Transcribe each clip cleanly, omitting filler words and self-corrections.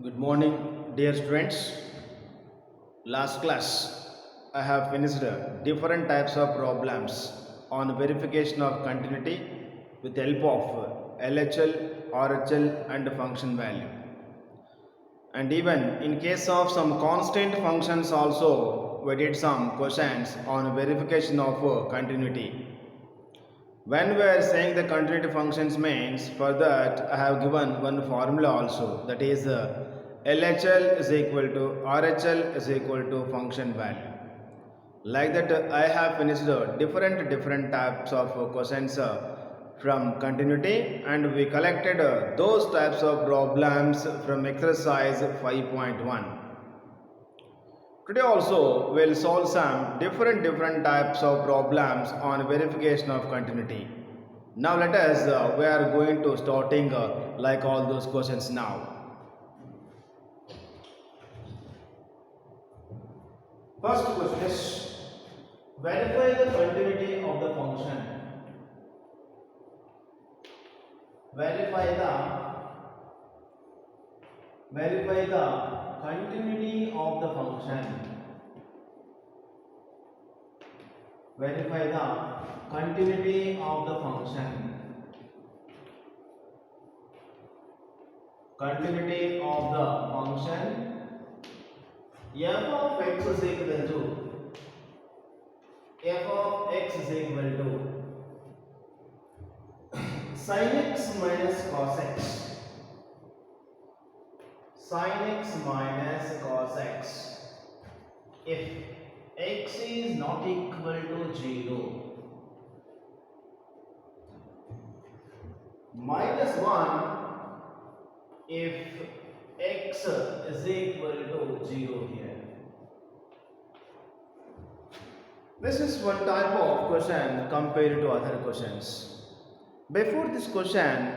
Good morning, dear students. Last class, I have finished different types of problems on verification of continuity with help of LHL, RHL, and function value. And even in case of some constant functions, also we did some questions on verification of continuity. When we are saying the continuity functions means, for that I have given one formula also, that is LHL is equal to RHL is equal to function value. Like that I have finished different types of questions from continuity, and we collected those types of problems from exercise 5.1. Today also we'll solve some different types of problems on verification of continuity. Now let us we are going to starting like all those questions now. First question is, verify the continuity of the function. Verify the continuity of the function. Verify the continuity of the function. Continuity of the function f of x is equal to sin x minus cos x. Sin x minus cos x. If x is not equal to 0, minus 1 if x is equal to 0 here. This is one type of question compared to other questions. Before this question,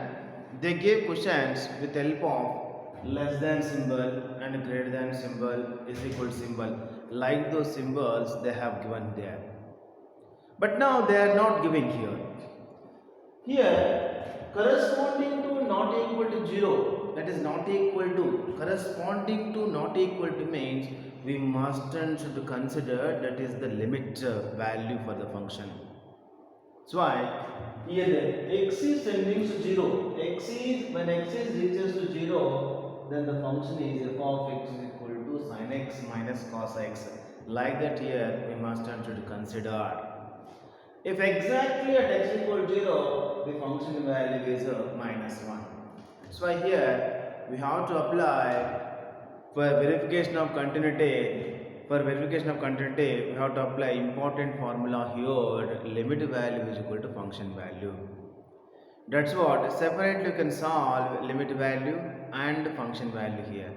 they gave questions with help of less than symbol and greater than symbol is equal symbol, like those symbols they have given there. But now they are not giving here. Here, corresponding to not equal to 0, that is not equal to, corresponding to not equal to means we must and should consider that is the limit value for the function. So why here the x is tending to 0. When x is reaches to 0, then the function is f of x is equal to sin x minus cos x. Like that here we must and should consider. If exactly at x equal 0, the function value is minus 1. So here we have to apply for verification of continuity. For verification of continuity, we have to apply important formula here. Limit value is equal to function value. That's what separately you can solve limit value and function value here.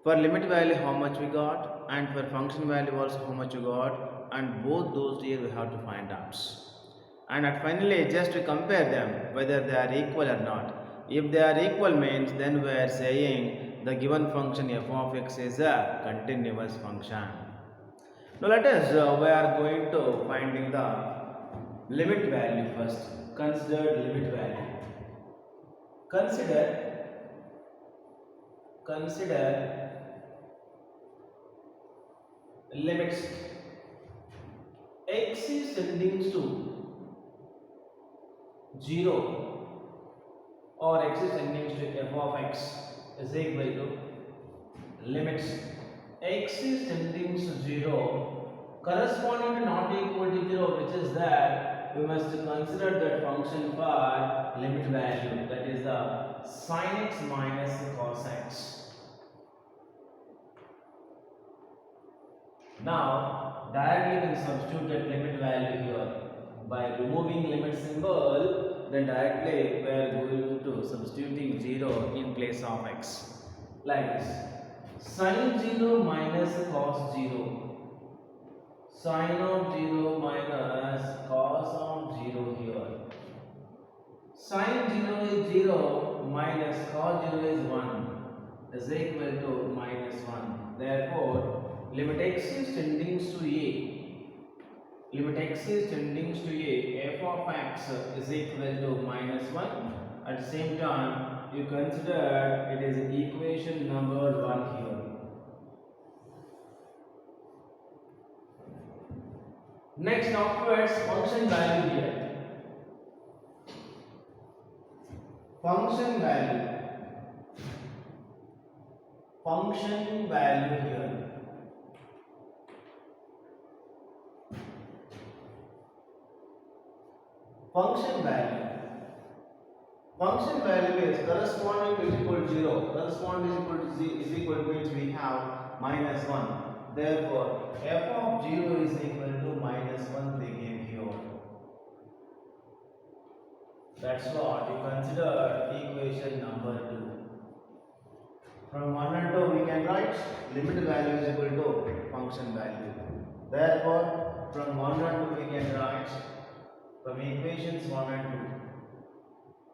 For limit value how much we got, and for function value also how much you got, and both those here we have to find out. And at finally just to compare them whether they are equal or not. If they are equal means then we are saying the given function f of x is a continuous function. Now let us we are going to finding the limit value first. Consider limit value. Consider limits. X is tending to 0 or x is tending to f of x is equal to limits x is tending to 0 corresponding to not equal to 0, which is that we must consider that function for limit value, that is the sin x minus cos x. Now directly we can substitute that limit value here by removing limit symbol. Then directly we are going to substituting 0 in place of x, like this. Sin 0 minus cos 0. Sin of 0 minus cos of 0 here. Sin 0 is 0 minus cos 0 is 1 is equal to minus 1. Therefore, limit x is tending to a. Limit x is tending to a, f of x is equal to minus 1. At the same time, you consider it is equation number 1 here. Next, afterwards, function value here. Function value. Function value here. Function value. Function value is corresponding to is equal to 0. Corresponding is equal to is equal to which we have minus 1. Therefore, f of 0 is equal to minus 1 they gave here. That's what you consider equation number 2. From 1 and 2 we can write limit value is equal to function value. Therefore, from 1 and 2 we can write from equations 1 and 2.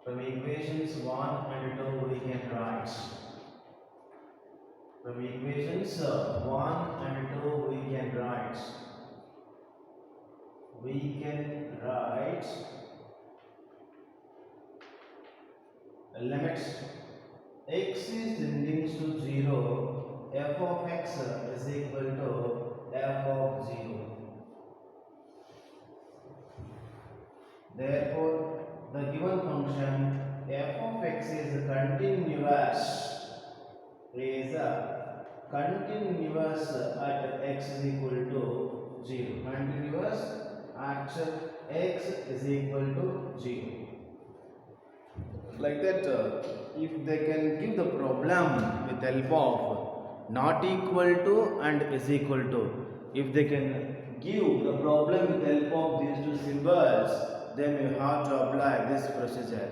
From equations 1 and 2 we can write. From equations 1 and 2 we can write. We can write limit x is tending to 0, f of x is equal to f of 0. Therefore, the given function f of x is continuous at x is equal to 0. Continuous at x is equal to 0. Like that, if they can give the problem with help of not equal to and is equal to, if they can give the problem with help of these two symbols, then you have to apply this procedure.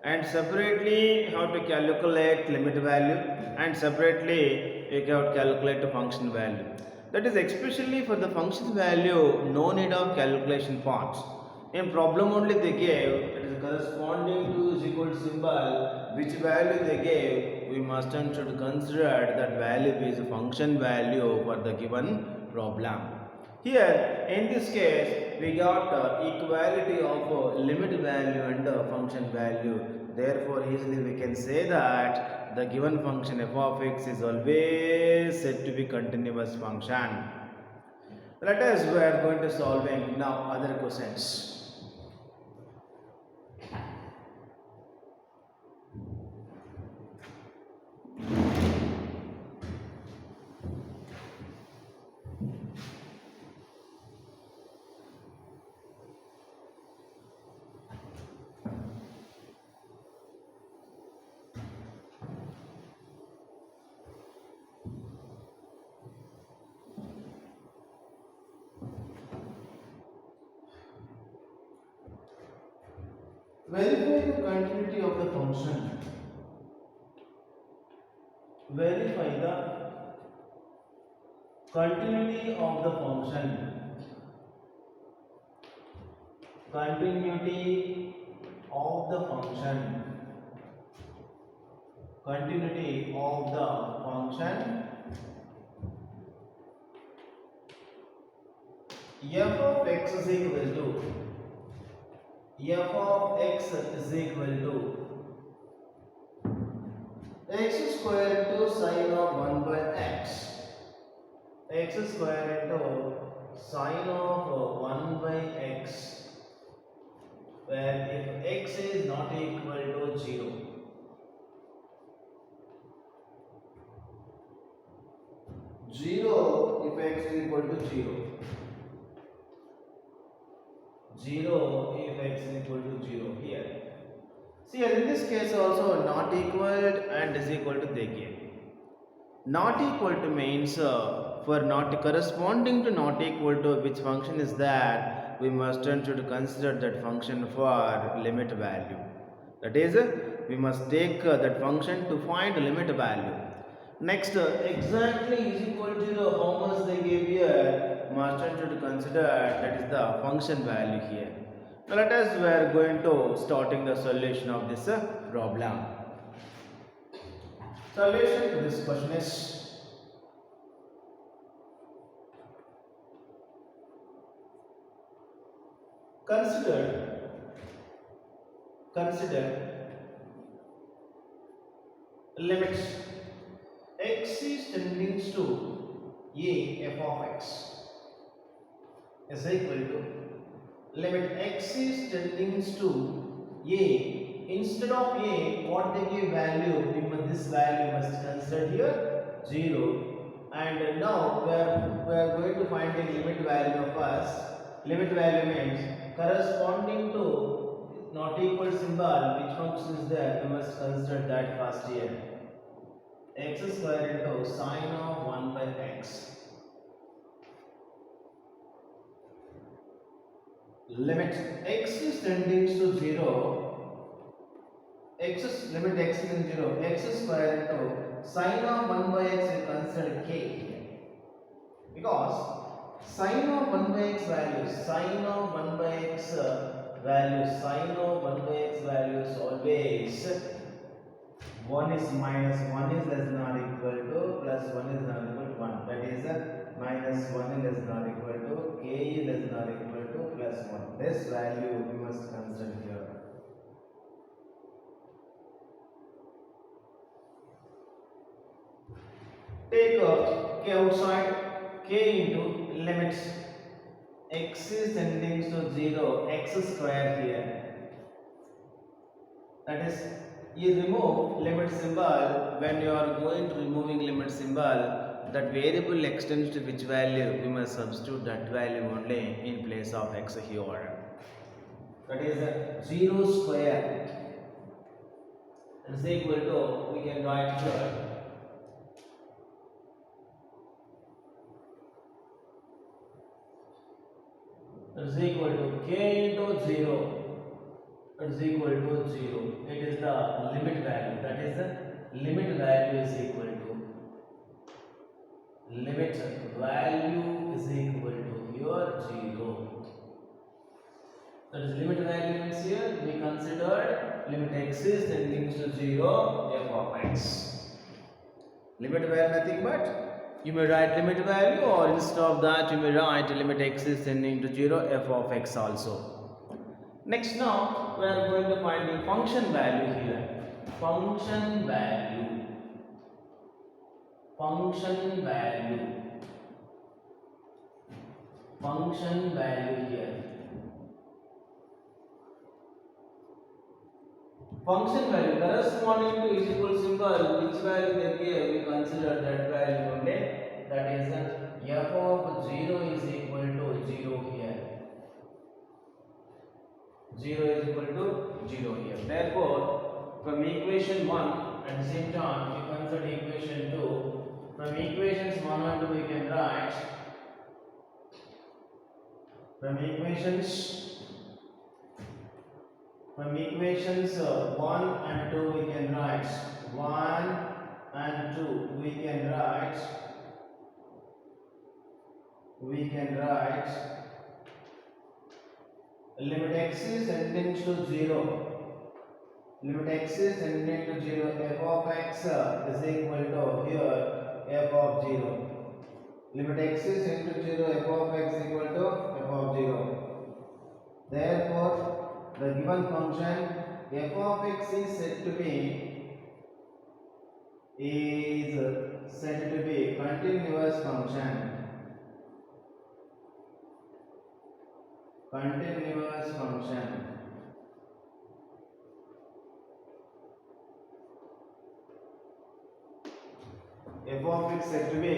And separately how to calculate limit value, and separately you have to calculate the function value. That is especially for the function value, no need of calculation parts. In problem only they gave, it is corresponding to is equal to symbol, which value they gave, we must and should consider that value is a function value for the given problem. Here, in this case, we got equality of limit value and function value. Therefore, easily we can say that the given function f of x is always said to be continuous function. Let us, we are going to solving now other questions. Verify the continuity of the function. Verify the continuity of the function. Continuity of the function. Continuity of the function. F of x is equal to f of x is equal to x square into sine of 1 by x. X square into sine of 1 by x, where if x is not equal to 0, if x is equal to 0, if x is equal to 0 here. See, in this case also not equal and is equal to they give. Not equal to means for not corresponding to not equal to which function is that, we must and should consider that function for limit value. That is, we must take that function to find limit value. Next, exactly is equal to 0, how much they gave here, must and should consider that is the function value here. Now let us, we are going to starting the solution of this problem. Solution to this question is, consider limit x is tending to a f of x is equal to limit x is tending to a. Instead of a, what they give value, this value must consider here 0. And now we are going to find the limit value of us. Limit value means corresponding to not equal symbol, which function is there, we must consider that first here. X square into sine of 1 by x. Limit x is tending to 0. Limit x is in 0. X square into sine of 1 by x is considered k. Because sine of 1 by x value, sine of 1 by x value, sine of 1 by x value is always 1 is minus 1 is less than or equal to plus 1 is not equal to 1. That is minus 1 is less than or equal to k is less than or equal to plus 1. This value we must consider here. Take k outside, k into limits x is tending to 0, x square here. That is, you remove limit symbol. When you are going to removing limit symbol, that variable extends to which value, we must substitute that value only in place of x here. That is 0 square is equal to, we can write here, is equal to k into 0 is equal to 0. It is the limit value. That is the limit value is equal to limit value is equal to here 0. That is limit value means here we considered limit x is tending to 0 f of x. Limit value nothing but you may write limit value, or instead of that you may write limit x is tending to 0 f of x also. Next, now we are going to find the function value here. Function value. Function value. Function value here. Function value corresponding to is equal symbol, which value they give, we consider that value only. That is f of 0 is equal to 0 here. 0 is equal to 0 here. Therefore, from equation 1 at the same time we consider equation 2. From equations 1 and 2 we can write, from equations 1 and 2 we can write 1 and 2 we can write limit x is tending to 0. Limit x is tending to 0. F of x is equal to here f of 0. Limit x is tending to 0. F of x is equal to f of 0. Therefore, the given function f of x is said to be continuous function. Continuous function. F of x said to be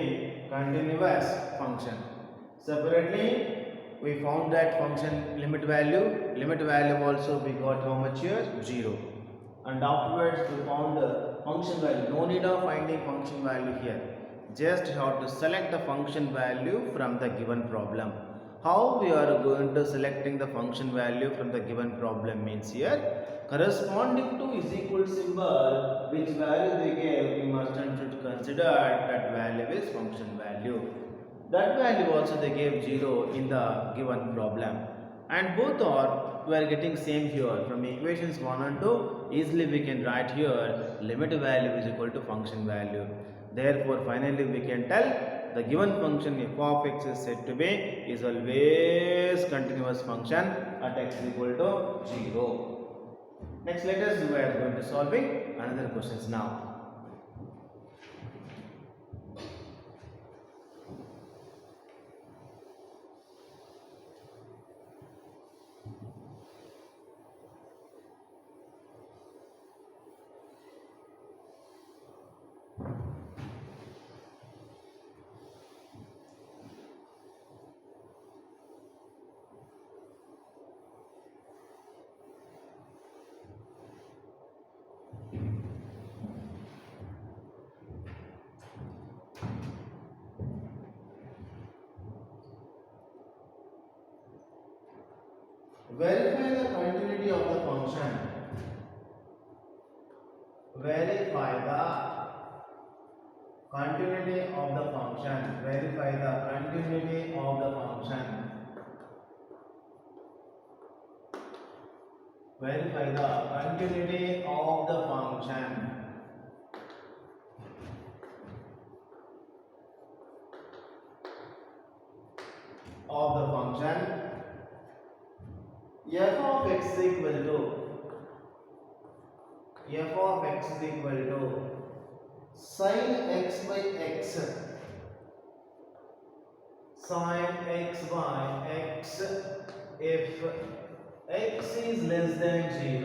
continuous function. Separately, we found that function limit value also we got how much here? 0. And afterwards we found the function value. No need of finding function value here. Just have to select the function value from the given problem. How we are going to selecting the function value from the given problem means here, corresponding to is equal symbol, which value they gave, we must and should consider that value is function value. That value also they gave 0 in the given problem, and both are we are getting same here. From equations 1 and 2 easily we can write here limit value is equal to function value. Therefore, finally we can tell the given function f of x is said to be is always continuous function at x is equal to 0. Next, let us we are going to solving another questions now. Verify the continuity of the function. Verify the continuity of the function. Verify the continuity of the function. Verify the continuity of the function. F of x is equal to sin x by x, sin x by x if x is less than 0,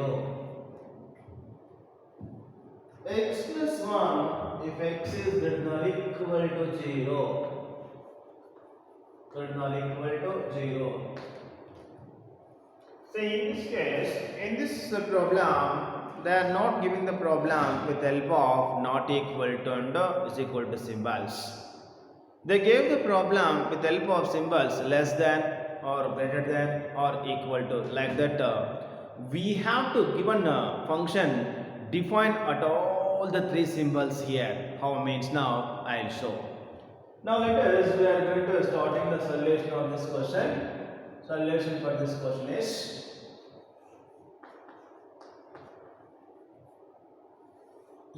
x plus 1 if x is greater than or equal to 0, So in this case, in this problem, they are not giving the problem with help of not equal to and is equal to symbols. They gave the problem with help of symbols less than or greater than or equal to. Like that, we have to given a function define at all the three symbols here. How means now I'll show. Now let us, we are going to starting the solution of this question. Solution for this question is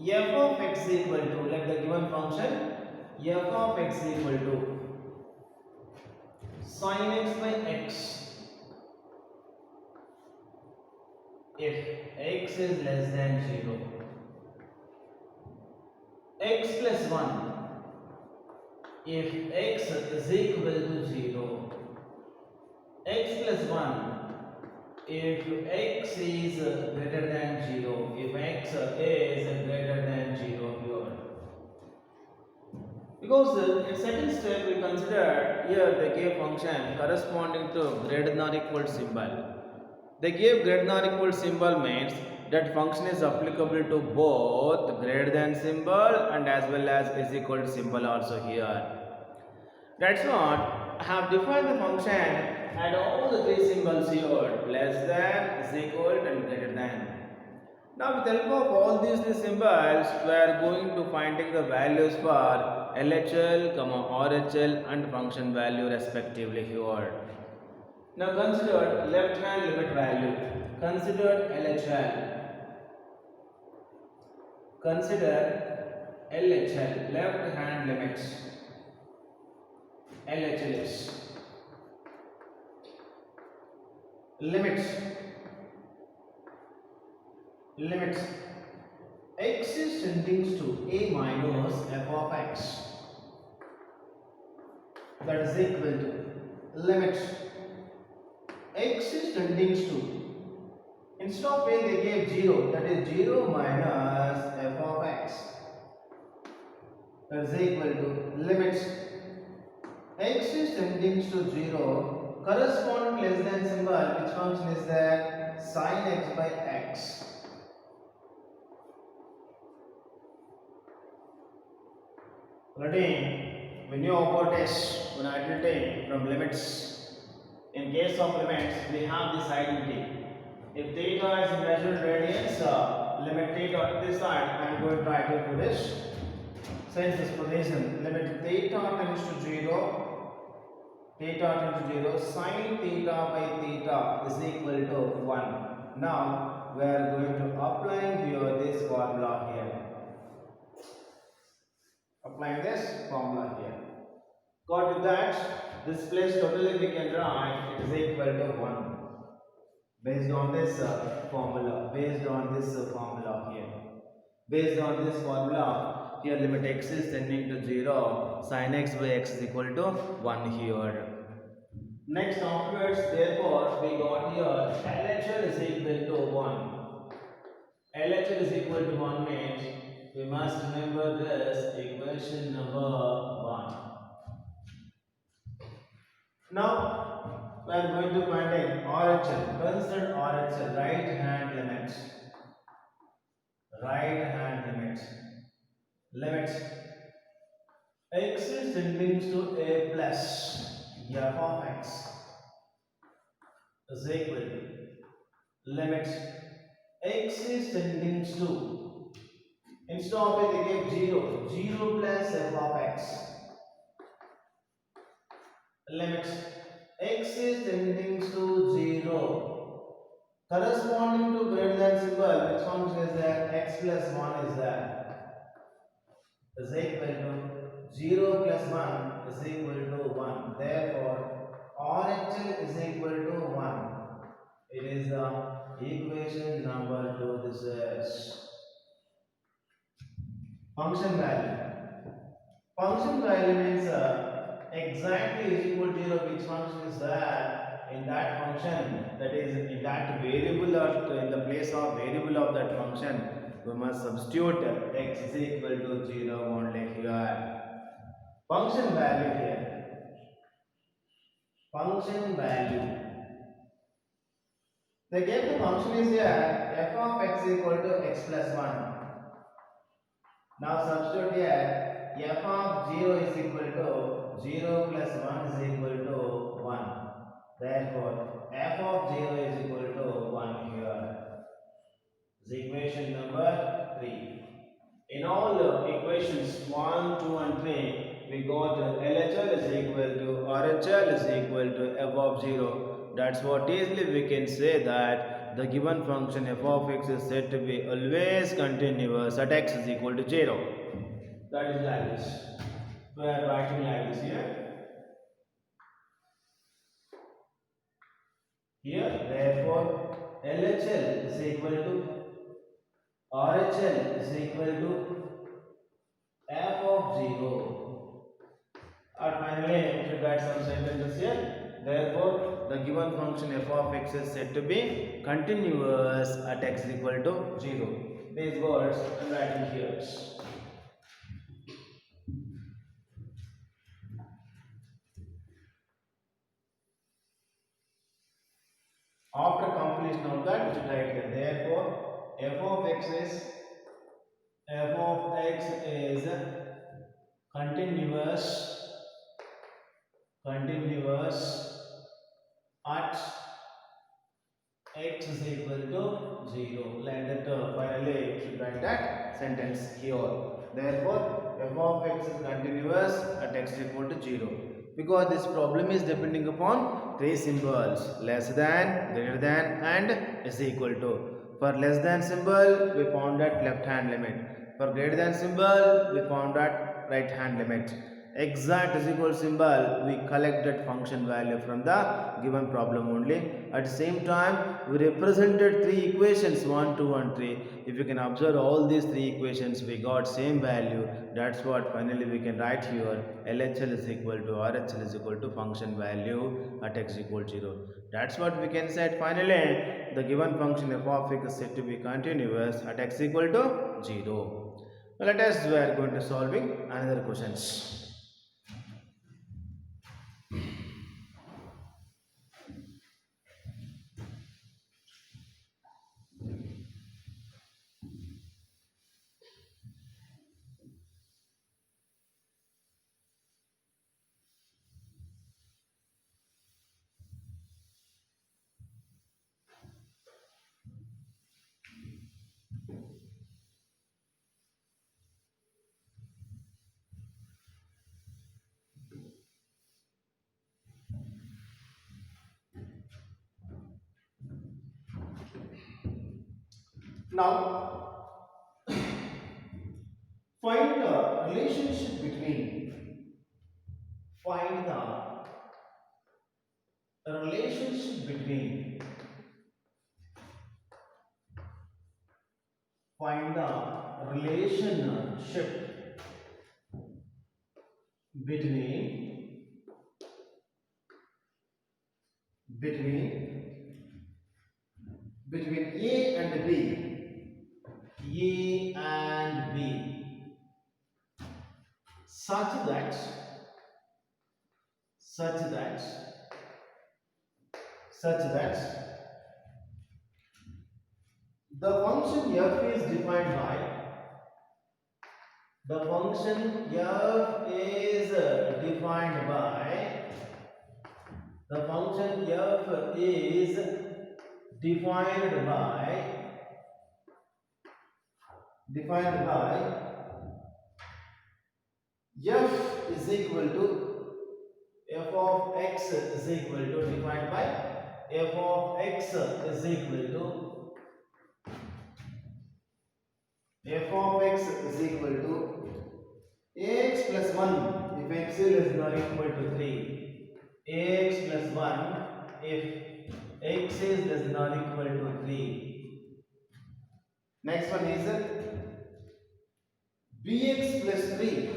f of x equal to, let the given function f of x equal to sin x by x if x is less than 0, x plus 1 if x is equal to 0, x plus 1 if x is greater than 0, if x is greater than 0 here. Because in second step we considered here they gave function corresponding to greater than or equal symbol. They gave greater than or equal symbol means that function is applicable to both greater than symbol and as well as is equal to symbol also here. That's what I have defined the function and all the three symbols here, less than, is equal and greater than. Now with the help of all these three symbols, we are going to finding the values for LHL, RHL and function value respectively here. Now consider left hand limit value. Consider LHL. Consider LHL, left hand limits. LHL is limits x is tending to a minus f of x, that is equal to limits x is tending to, instead of a they gave 0, that is 0 minus f of x, that is equal to limits x is tending to 0, corresponding less than symbol, which function is that sin x by x. Ready? We knew about this when identity from limits. In case of limits, we have this identity. If theta is measured radius, limit theta to this side, I am going to try to do this. Since this position, limit theta tends to 0, sin theta by theta is equal to 1. Now we are going to apply here this formula here. Applying this formula here. Got with that, this place totally we can write it is equal to 1. Based on this formula here. Based on this formula, here limit x is tending to 0, sin x by x is equal to 1 here. Next afterwards, therefore, we got here LHL is equal to 1. LHL is equal to 1 means we must remember this equation number 1. Now we are going to find an RHL. Consider RHL, right hand limits. Limits x is tending to a plus f of x is equal to limit x is tending to, instead of it they gave 0 plus f of x, limit x is tending to 0, corresponding to greater than symbol, which function is there, x plus 1 is there, is equal to 0 plus 1 is equal to 1. Therefore, RHL is equal to 1. It is the equation number 2. This is function value. Function value means exactly is equal to 0. Which function is that? In that function, that is in that variable or in the place of variable of that function, we must substitute x is equal to 0 only here. Function value here. Function value. They gave the function is here f of x equal to x plus 1. Now substitute here f of 0 is equal to 0 plus 1 is equal to 1. Therefore, f of 0 is equal to 1 here. This is equation number 3. In all equations 1, 2 and 3, we got LHL is equal to RHL is equal to f of 0. That's what easily we can say that the given function f of x is said to be always continuous at x is equal to 0. That is like this. We are writing like this here. Here, therefore, LHL is equal to RHL is equal to f of 0. And finally, we should write some sentences here. Therefore, the given function f of x is said to be continuous at x is equal to 0. These words I am writing here. After completion of that, we should write here. Therefore, f of x is continuous at x is equal to 0. Like that, finally, you should write that sentence here. Therefore, f of x is continuous at x is equal to 0. Because this problem is depending upon three symbols: less than, greater than, and is equal to. For less than symbol, we found that left hand limit. For greater than symbol, we found that right hand limit. Exact is equal symbol, we collect that function value from the given problem only. At the same time, we represented three equations 1, 2 and 3. If you can observe all these three equations, we got same value. That's what finally we can write here. LHL is equal to RHL is equal to function value at x equal 0. That's what we can say. Finally, the given function f of x is said to be continuous at x equal to 0. Now let us, we are going to solving another questions. Now, find the relationship between, find the relationship between, find the relationship between, between A and B, A and B, such that, such that, such that the function f is defined by, the function f is defined by The function f is defined by f is equal to f of x is equal to defined by f of x is equal to f of x is equal to ax plus 1 if x is less than or equal to 3, ax plus 1 if x is less than or equal to 3. Next one is bx plus 3,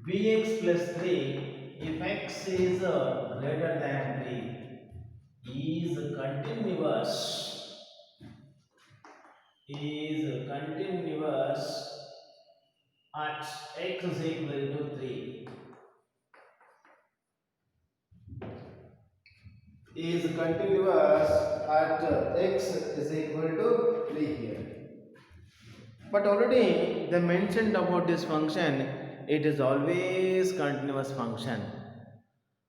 bx plus 3 if x is greater than 3 is continuous at x is equal to 3, is continuous at x is equal to 3 here. But already they mentioned about this function, it is always continuous function.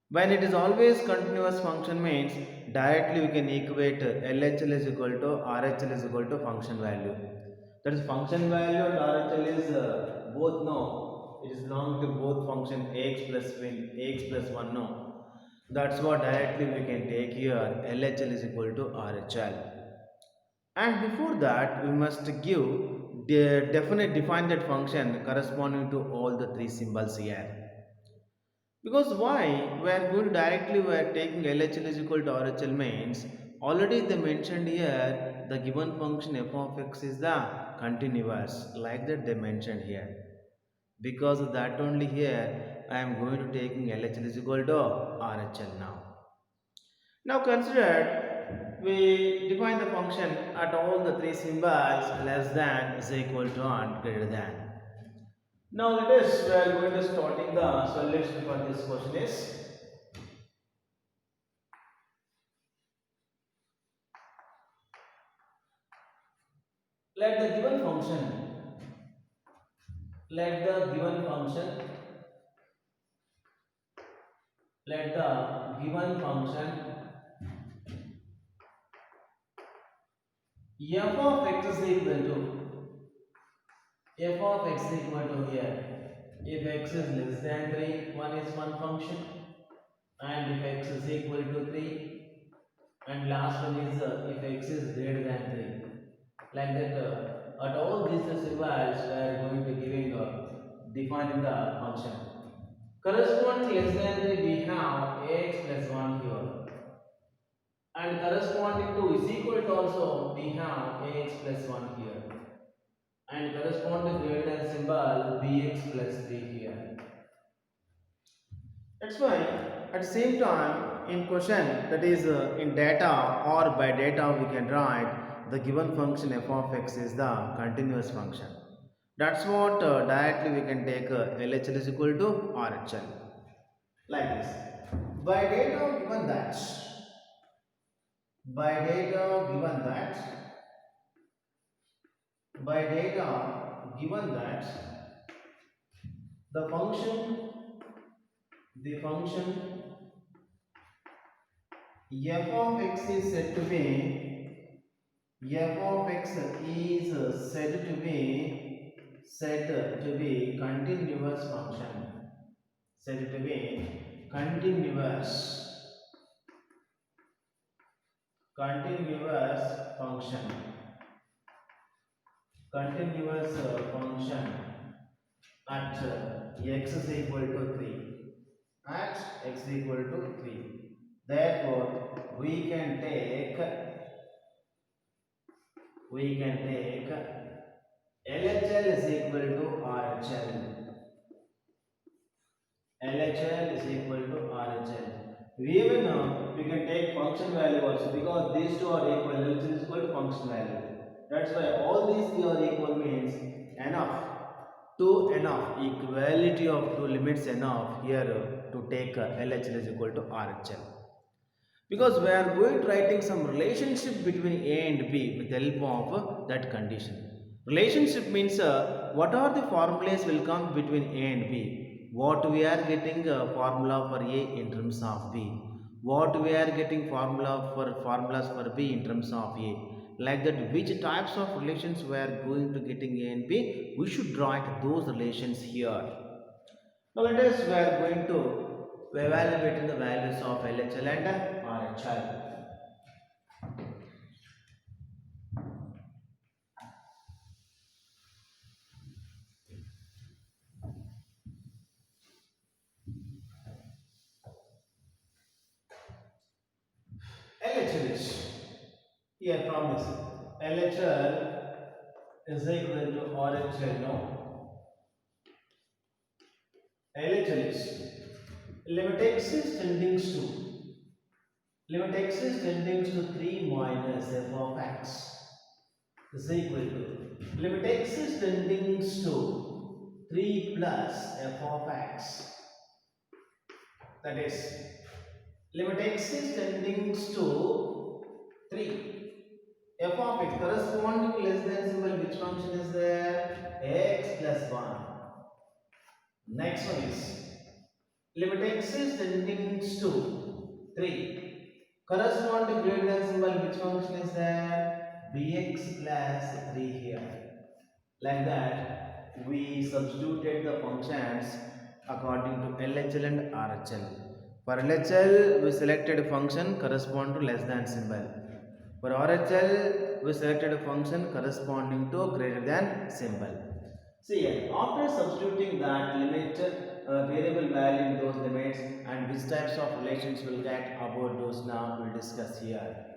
When it is always continuous function means directly we can equate LHL is equal to RHL is equal to function value. That is function value and RHL is both no. It is belong to both function AX plus 1 no. That's what directly we can take here LHL is equal to RHL. And before that we must give the define that function corresponding to all the three symbols here. Because why? We are going directly, we are taking LHL is equal to RHL means already they mentioned here the given function f of x is the continuous, like that they mentioned here. Because of that only here I am going to taking LHL is equal to RHL now. Now consider we define the function at all the three symbols less than is equal to and greater than. Now let us, we are going to starting the solution for this question is, let the given function, let the given function, let the given function f of x is equal to, f of x is equal to here, if x is less than 3, 1 is one function, and if x is equal to 3, and last one is if x is greater than 3. Like that, at all these symbols we are going to giving defining the function. Corresponding less than 3 we have ax plus 1 here, and corresponding to is equal to also we have ax plus 1 here, and corresponding greater than symbol bx plus 3 here. That's why at the same time in question, that is in data or by data we can write the given function f of x is the continuous function. That's what directly we can take LHL is equal to RHL like this. By data given that, by data given that, by data given that the function f of x is said to be, f of x is said to be continuous function, said to be continuous function, continuous function at x is equal to 3, at x is equal to 3. Therefore we can take LHL is equal to RHL. LHL is equal to RHL. Even we can take function value also, because these two are equal. LHL is equal to function value. That's why all these three are equal means enough. Enough equality of two limits enough here to take LHL is equal to RHL. Because we are going to writing some relationship between A and B with the help of that condition. Relationship means what are the formulas will come between A and B. what we are getting formula for A in terms of B, what we are getting formulas for B in terms of A, like that which types of relations we are going to getting A and B, we should write those relations here. Now let us we are going to evaluate the values of LHL and RHL. LHL is here from this LHL is equal to RHL. No, LHL is limit x is tending to 3 minus f of x is equal to limit x is tending to 3 plus f of x, that is limit x is tending to 3 f of x corresponding to less than symbol, which function is there, x plus 1. Next one is limit x is tending to 3 corresponding to greater than symbol, which function is there, bx plus 3 here. Like that we substituted the functions according to LHL and RHL. For LHL we selected a function corresponding to less than symbol. For RHL we selected a function corresponding to greater than symbol. See here, after substituting that limit variable value in those limits and which types of relations will get about those, now we'll discuss here.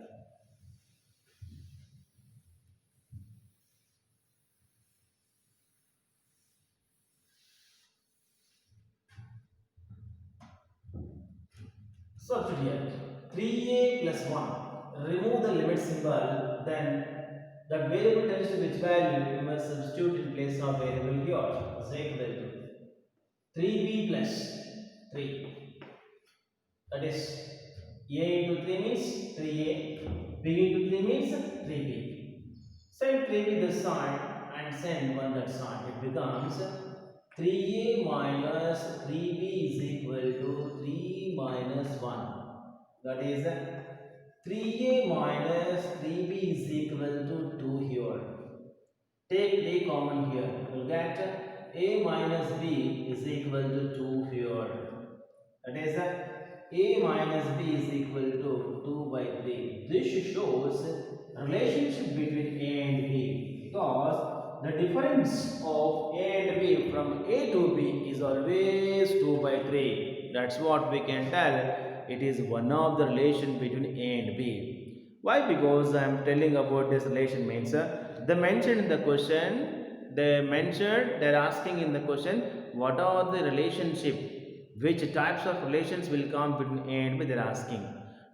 Substitute here 3a plus 1. Remove the limit symbol, then that variable tells you which value you must substitute in place of variable here. Is equal to 3b plus 3. That is a into 3 means 3a, b into 3 means 3b. Send 3b this side and send 1 that side. It becomes 3a minus 3b is equal to 3 minus 1. That is 3a minus 3b is equal to 2 here. Take a common here. You will get a minus b is equal to 2 here. That is a minus b is equal to 2 by 3. This shows relationship between a and b, because the difference of a and b from a to b is always 2 by 3. That's what we can tell. It is one of the relation between a and b. Why? Because I am telling about this relation means they mentioned in the question, they're asking in the question what are the relationship, which types of relations will come between A and B, they are asking.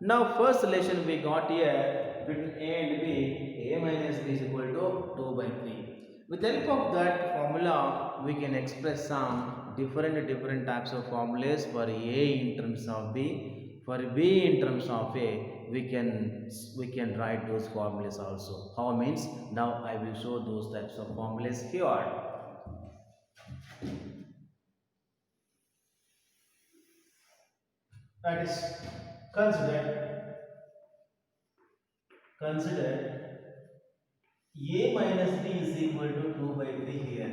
Now first relation we got here between A and B, A minus B is equal to 2 by 3. With the help of that formula we can express some different types of formulas for A in terms of B, for B in terms of A. We can write those formulas also. How means, now I will show those types of formulas here. That is, consider a minus b is equal to 2 by 3 here.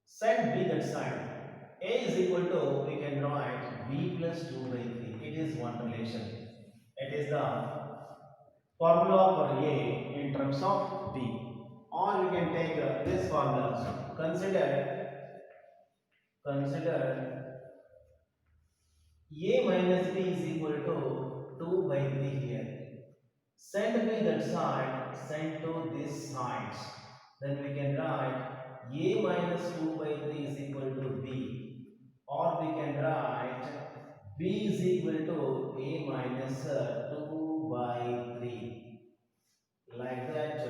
Set b that side. A is equal to, we can write b plus 2 by 3. It is one relation. It is the formula for a in terms of b. Or we can take this formula also. Consider a minus b is equal to 2 by 3 here. Send b that side, send to this side. Then we can write a minus 2 by 3 is equal to b. Or we can write b is equal to a minus 2 by 3. Like that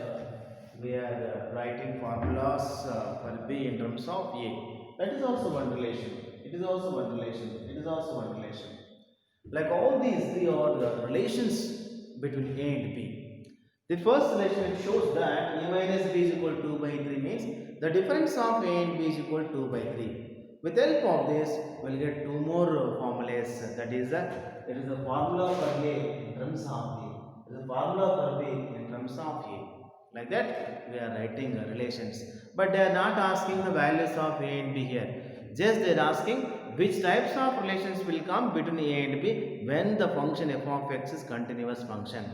we are writing formulas for b in terms of a. That is also one relation. It is also one relation. It is also one relation. Like all these three are the relations between A and B. The first relation shows that A minus B is equal to 2 by 3 means the difference of A and B is equal to 2 by 3. With help of this, we'll get two more formulas. That is there is a formula for A in terms of A. There is a formula for B in terms of A. Like that, we are writing relations. But they are not asking the values of A and B here. Just they are asking which types of relations will come between A and B when the function f of x is continuous function.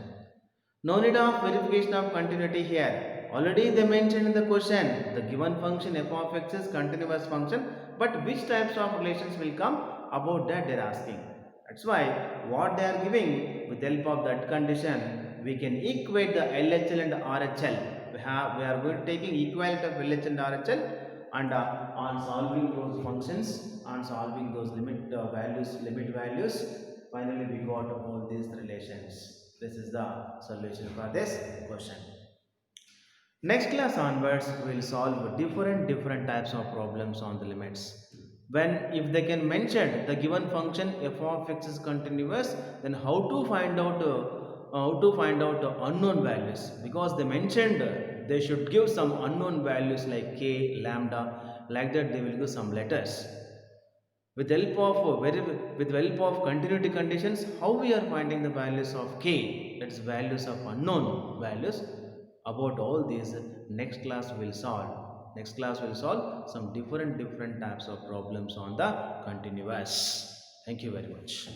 No need of verification of continuity here. Already they mentioned in the question, the given function f of x is continuous function, but which types of relations will come, about that they are asking. That's why what they are giving, with the help of that condition, we can equate the LHL and RHL. We are going to taking equivalent of LHL and RHL, and on solving those functions, on solving those limit values, finally we got all these relations. This is the solution for this question. Next class onwards, we will solve different types of problems on the limits. When if they can mention the given function f of x is continuous, then how to find out unknown values, because they mentioned they should give some unknown values like k, lambda, like that they will give some letters. With help of with help of continuity conditions, how we are finding the values of k, that's values of unknown values. About all these, next class will solve some different types of problems on the continuous. Thank you very much.